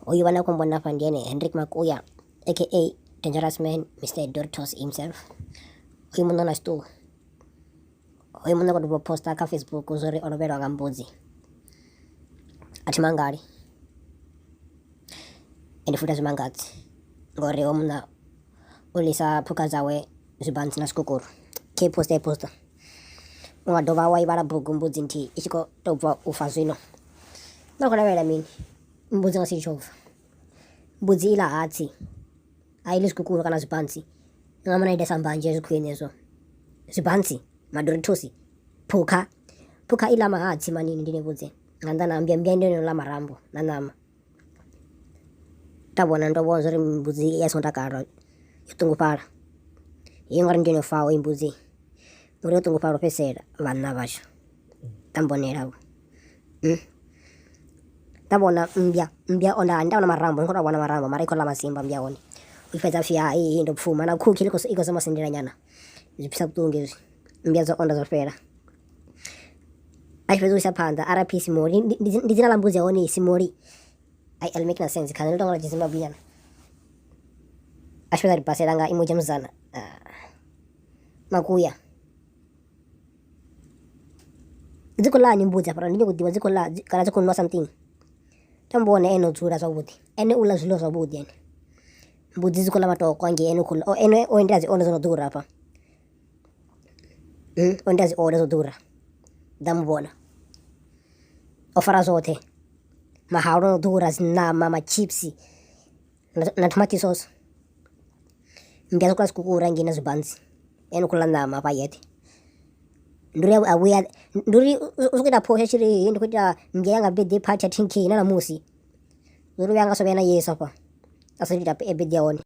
Uyuwana kumbona pandiene Hendrik Makuya, aka Dangerous Man, Mr. Doritos himself. Uyumuna na stu. Uyumuna kwa posta ka Facebook uzuri olobero ngambuzi. Atimangari. Endifuta zimangati. Ngore omuna ulisa puka zawe zubanti na skukuru. Ke posta. Ungadova wa ibara bugu mbuzi nti ichiko topwa ufazwino. Nakona wela mini. Mbuzi ngasichova. Mbuzi ila hati. Aili skukuru kana zubanti. Ngamana ida sambanje zikwenezo. Zubanti, madoritosi. Puka ila mahati manini ndine buzi. Ngandana ambia ndino la marambo na nama. Tabona ndo bonzori mbuzi yasonda karo. Yutungu para. Yengara ndino fao imbuzi. Ngore yutungu para pesera vanna basho. Tambonera. Tabona mbia onda ndaona marambo ngora wana marambo mara ikola masimba mbia oni. Ifeza fia hii ndo pfuma na kuki iko sama sindira nyana. Zipisa kutungi mbia zo onda zo fera. Aifezo isapanda RP Simori ndizina la mbuzi oni Simori. I'll make no sense kana ndo ngala jisima biyana. Ashweza ripasera nga imoja mzana. Makuya. Ziko la ni mbuzi apara ndinyo kudiwa ziko la kana ziko no something. Tambone eno zura za budi. Ene ula zulo za budi ene. Mbuzi ziko la matoko ange eno kula. O eno oendazi ono zono dura hapa. Oendazi ono zono dura. Dambona. Ofara zote. Maharo dura zina mama chipsi. Na tomato sauce. Mbia kula skukura ngina zubanzi. Eno kula nama payeti. Nduri awea nduri ukida posha chiri ndikuita mbia yanga birthday party atinki na musi. Nduri yanga sobena yesa pa. Asirita birthday oni.